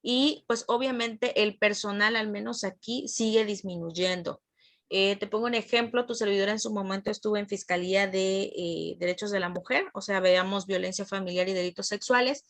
y pues obviamente el personal, al menos aquí, sigue disminuyendo. Te pongo un ejemplo, tu servidora en su momento estuvo en Fiscalía de Derechos de la Mujer, o sea, veamos violencia familiar y delitos sexuales,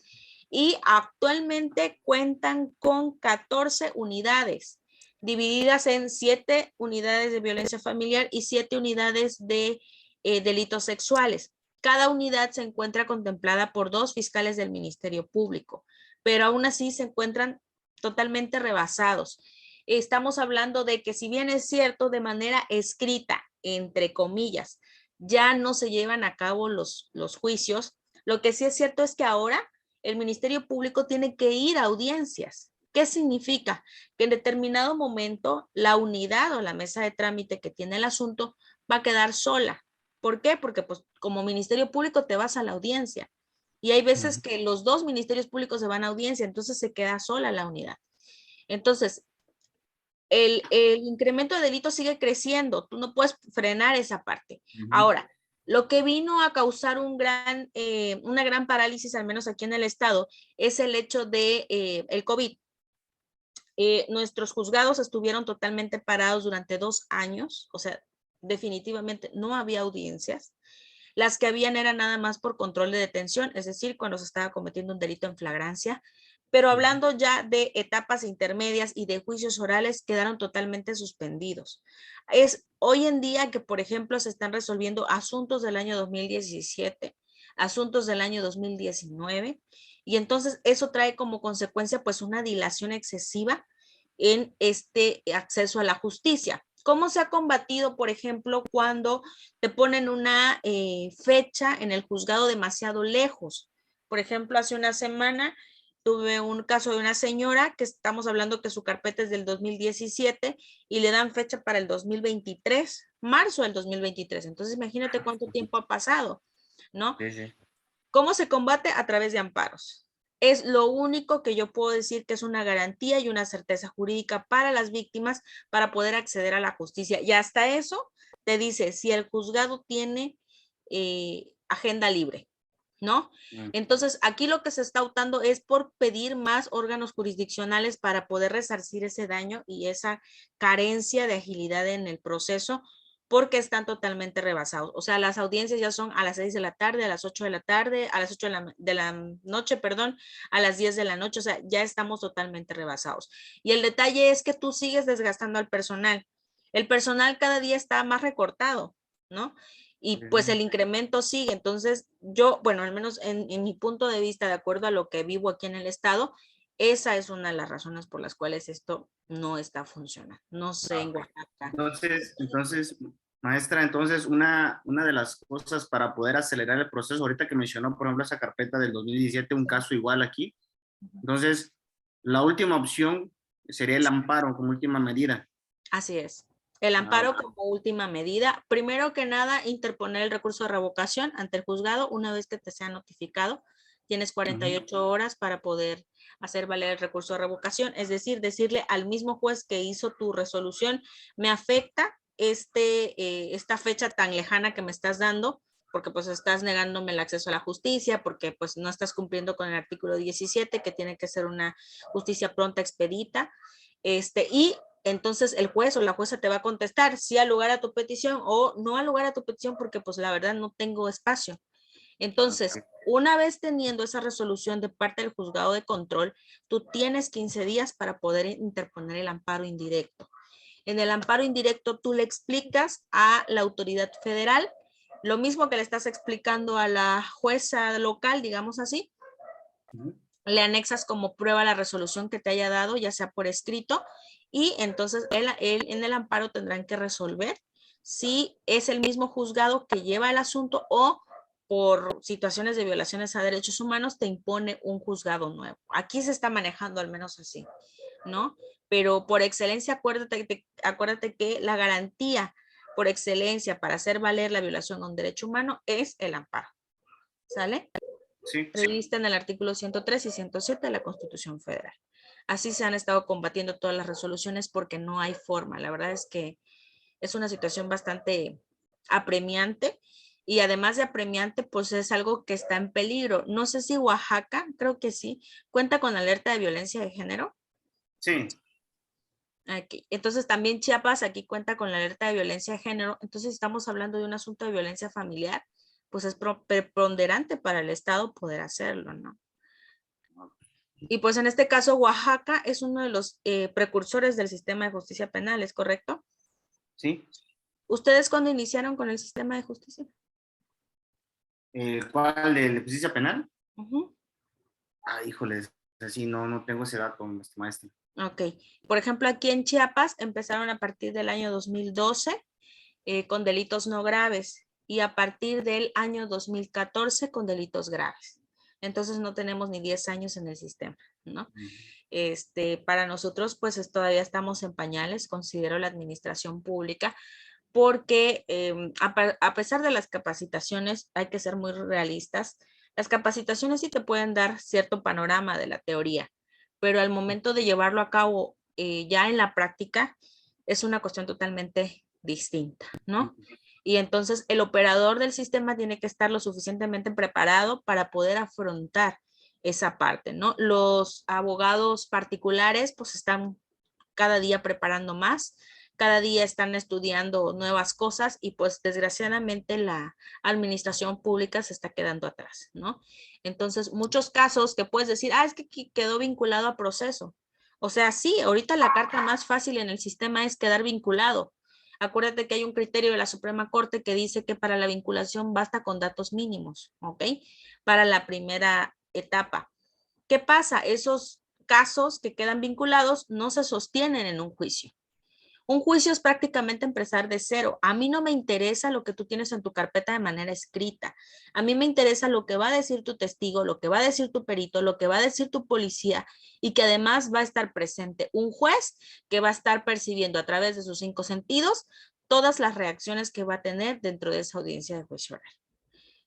y actualmente cuentan con 14 unidades, divididas en 7 unidades de violencia familiar y 7 unidades de delitos sexuales. Cada unidad se encuentra contemplada por 2 fiscales del Ministerio Público, pero aún así se encuentran totalmente rebasados. Estamos hablando de que si bien es cierto de manera escrita, entre comillas, ya no se llevan a cabo los juicios, lo que sí es cierto es que ahora el Ministerio Público tiene que ir a audiencias. ¿Qué significa? Que en determinado momento la unidad o la mesa de trámite que tiene el asunto va a quedar sola. ¿Por qué? Porque pues como Ministerio Público te vas a la audiencia. Y hay veces ujú, que los 2 ministerios públicos se van a audiencia, entonces se queda sola la unidad. Entonces, el incremento de delitos sigue creciendo, tú no puedes frenar esa parte. ujú. Ahora, lo que vino a causar una gran parálisis, al menos aquí en el estado, es el hecho de el COVID. Nuestros juzgados estuvieron totalmente parados durante 2 años, o sea, definitivamente no había audiencias. Las que habían eran nada más por control de detención, es decir, cuando se estaba cometiendo un delito en flagrancia. Pero Ujú. hablando ya de etapas intermedias y de juicios orales, quedaron totalmente suspendidos. Es hoy en día que, por ejemplo, se están resolviendo asuntos del año 2017, asuntos del año 2019, y entonces eso trae como consecuencia pues una dilación excesiva en este acceso a la justicia. ¿Cómo se ha combatido, por ejemplo, cuando te ponen una fecha en el juzgado demasiado lejos? Por ejemplo, hace una semana tuve un caso de una señora que estamos hablando que su carpeta es del 2017 y le dan fecha para el 2023, marzo del 2023. Entonces, imagínate cuánto tiempo ha pasado, ¿no? Sí, sí. ¿Cómo se combate? A través de amparos. Es lo único que yo puedo decir que es una garantía y una certeza jurídica para las víctimas para poder acceder a la justicia. Y hasta eso te dice si el juzgado tiene agenda libre, ¿no? Mm. Entonces, aquí lo que se está optando es por pedir más órganos jurisdiccionales para poder resarcir ese daño y esa carencia de agilidad en el proceso porque están totalmente rebasados. O sea, las audiencias ya son a las 6 de la tarde, a las 8 de la tarde, a las 8 de la noche, perdón, a las 10 de la noche. O sea, ya estamos totalmente rebasados. Y el detalle es que tú sigues desgastando al personal. El personal cada día está más recortado, ¿no? Y pues el incremento sigue. Entonces, yo, bueno, al menos en mi punto de vista, de acuerdo a lo que vivo aquí en el estado, esa es una de las razones por las cuales esto no está funcionando. No sé Ah, en ok. Oaxaca. Entonces, maestra, entonces una de las cosas para poder acelerar el proceso, ahorita que mencionó, por ejemplo, esa carpeta del 2017, un caso igual aquí, entonces, la última opción sería el amparo como última medida. Así es. El Ah, amparo ok. como última medida. Primero que nada, interponer el recurso de revocación ante el juzgado una vez que te sea notificado. Tienes Ujú, 48 horas para poder hacer valer el recurso de revocación, es decir, decirle al mismo juez que hizo tu resolución, me afecta esta fecha tan lejana que me estás dando, porque pues estás negándome el acceso a la justicia, porque pues no estás cumpliendo con el artículo 17, que tiene que ser una justicia pronta, expedita, y entonces el juez o la jueza te va a contestar si al lugar a tu petición o no al lugar a tu petición porque pues la verdad no tengo espacio. Entonces, Ok. una vez teniendo esa resolución de parte del juzgado de control, tú tienes 15 días para poder interponer el amparo indirecto. En el amparo indirecto tú le explicas a la autoridad federal lo mismo que le estás explicando a la jueza local, digamos así. Ujú. Le anexas como prueba la resolución que te haya dado, ya sea por escrito, y entonces él en el amparo tendrán que resolver si es el mismo juzgado que lleva el asunto o por situaciones de violaciones a derechos humanos te impone un juzgado nuevo. Aquí se está manejando al menos así, ¿no? Pero por excelencia, acuérdate que la garantía por excelencia para hacer valer la violación a un derecho humano es el amparo. ¿Sale? Sí. Prevista en el artículo 103 y 107 de la Constitución Federal. Así se han estado combatiendo todas las resoluciones porque no hay forma. La verdad es que es una situación bastante apremiante y además de apremiante, pues es algo que está en peligro. No sé si Oaxaca, creo que sí, cuenta con alerta de violencia de género. Sí. Aquí. Entonces también Chiapas aquí cuenta con la alerta de violencia de género. Entonces estamos hablando de un asunto de violencia familiar, pues es preponderante para el Estado poder hacerlo, ¿no? Y pues en este caso Oaxaca es uno de los precursores del sistema de justicia penal, ¿es correcto? Sí. ¿Ustedes cuándo iniciaron con el sistema de justicia? ¿Cuál de justicia penal? Uh-huh. Ah, híjoles, así no tengo ese dato, maestra. Ok. Por ejemplo, aquí en Chiapas empezaron a partir del año 2012 con delitos no graves y a partir del año 2014 con delitos graves. Entonces no tenemos ni 10 años en el sistema, ¿no? Para nosotros, pues todavía estamos en pañales, considero la administración pública, porque a pesar de las capacitaciones, hay que ser muy realistas. Las capacitaciones sí te pueden dar cierto panorama de la teoría, pero al momento de llevarlo a cabo ya en la práctica, es una cuestión totalmente distinta, ¿no? Y entonces el operador del sistema tiene que estar lo suficientemente preparado para poder afrontar esa parte, ¿no? Los abogados particulares pues están cada día preparando más, cada día están estudiando nuevas cosas y pues desgraciadamente la administración pública se está quedando atrás, ¿no? Entonces, muchos casos que puedes decir, es que quedó vinculado a proceso. O sea, sí, ahorita la carta más fácil en el sistema es quedar vinculado. Acuérdate que hay un criterio de la Suprema Corte que dice que para la vinculación basta con datos mínimos, ¿ok? Para la primera etapa. ¿Qué pasa? Esos casos que quedan vinculados no se sostienen en un juicio. Un juicio es prácticamente empezar de cero. A mí no me interesa lo que tú tienes en tu carpeta de manera escrita. A mí me interesa lo que va a decir tu testigo, lo que va a decir tu perito, lo que va a decir tu policía y que además va a estar presente un juez que va a estar percibiendo a través de sus 5 sentidos todas las reacciones que va a tener dentro de esa audiencia de juicio oral.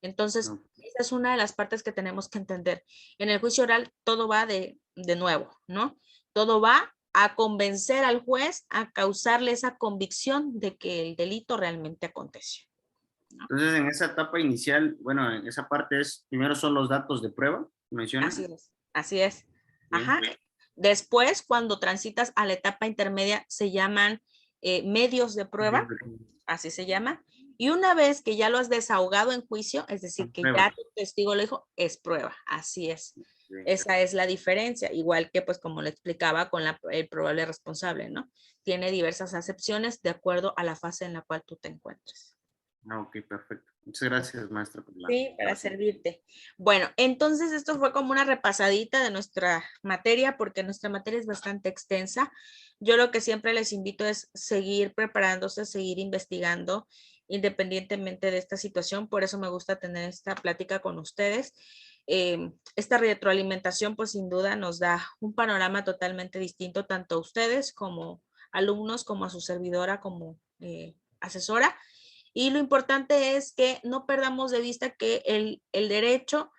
Entonces, esa es una de las partes que tenemos que entender. En el juicio oral todo va de nuevo, ¿no? Todo va a convencer al juez a causarle esa convicción de que el delito realmente aconteció, ¿no? Entonces, en esa etapa inicial, bueno, en esa parte primero son los datos de prueba, mencionas. Así es, así es. Bien. Ajá. Después, cuando transitas a la etapa intermedia, se llaman medios de prueba, así se llama. Y una vez que ya lo has desahogado en juicio, es decir, que ya tu testigo lo dijo, es prueba, así es. Bien. Esa es la diferencia, igual que pues como le explicaba con el probable responsable, ¿no? Tiene diversas acepciones de acuerdo a la fase en la cual tú te encuentres. Ok, perfecto. Muchas gracias, maestra, por Sí, para servirte. Bueno, entonces esto fue como una repasadita de nuestra materia, porque nuestra materia es bastante extensa. Yo lo que siempre les invito es seguir preparándose, seguir investigando, independientemente de esta situación. Por eso me gusta tener esta plática con ustedes. Esta retroalimentación, pues sin duda nos da un panorama totalmente distinto, tanto a ustedes como alumnos, como a su servidora, como asesora. Y lo importante es que no perdamos de vista que el derecho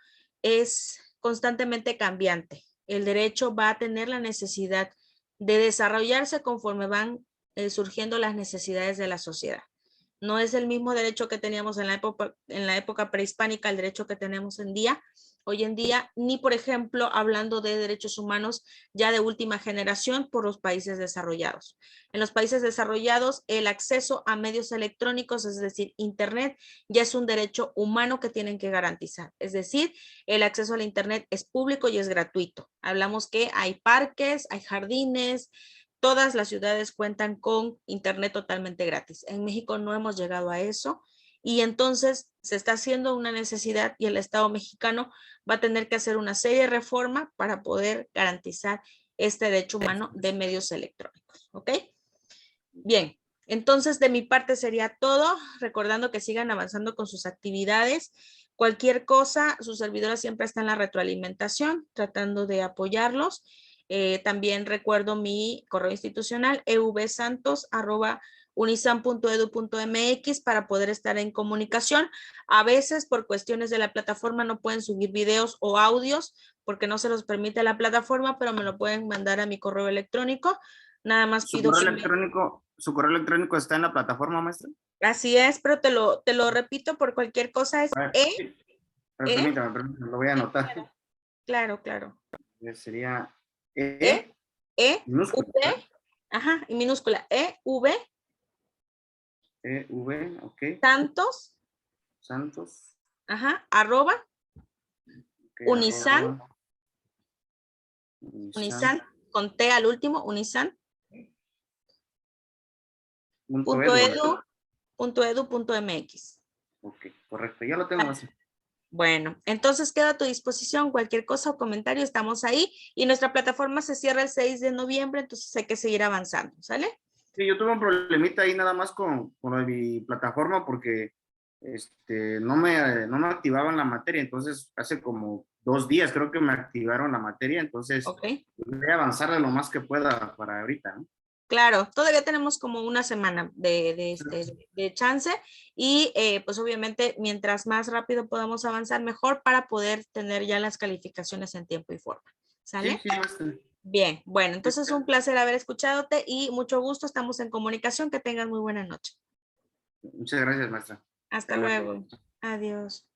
es constantemente cambiante. El derecho va a tener la necesidad de desarrollarse conforme van surgiendo las necesidades de la sociedad. No es el mismo derecho que teníamos en la época prehispánica, el derecho que tenemos hoy en día, ni por ejemplo hablando de derechos humanos ya de última generación por los países desarrollados. En los países desarrollados el acceso a medios electrónicos, es decir, internet, ya es un derecho humano que tienen que garantizar. Es decir, el acceso al internet es público y es gratuito. Hablamos que hay parques, hay jardines, todas las ciudades cuentan con internet totalmente gratis. En México no hemos llegado a eso y entonces se está haciendo una necesidad y el Estado mexicano va a tener que hacer una serie de reformas para poder garantizar este derecho humano de medios electrónicos. ¿Ok? Bien, entonces de mi parte sería todo, recordando que sigan avanzando con sus actividades. Cualquier cosa, su servidora siempre está en la retroalimentación, tratando de apoyarlos. También recuerdo mi correo institucional evsantos@unisam.edu.mx para poder estar en comunicación. A veces por cuestiones de la plataforma no pueden subir videos o audios porque no se los permite la plataforma, pero me lo pueden mandar a mi correo electrónico. Nada más pido que ¿Su correo electrónico está en la plataforma, maestra? Así es, pero te lo repito por cualquier cosa, es Sí. Permítame, lo voy a anotar. Claro, claro. Sería V, ajá, en minúscula, V, ok. Santos, Santos. ajá, @ Okay, Unisan, Unisan. con T al último, Unisan. .edu.mx. Ok, correcto, ya lo tengo así. Bueno, entonces queda a tu disposición cualquier cosa o comentario, estamos ahí y nuestra plataforma se cierra el 6 de noviembre, entonces hay que seguir avanzando, ¿sale? Sí, yo tuve un problemita ahí nada más con lo de mi plataforma porque no me activaban la materia, entonces hace como 2 días creo que me activaron la materia, entonces voy a avanzar de lo más que pueda para ahorita, ¿no? Claro, todavía tenemos como una semana de chance y pues obviamente mientras más rápido podamos avanzar mejor para poder tener ya las calificaciones en tiempo y forma. ¿Sale? Sí, maestra. Bien, bueno, entonces un placer haber escuchadote y mucho gusto, estamos en comunicación, que tengan muy buena noche. Muchas gracias, maestra. Hasta luego. Adiós.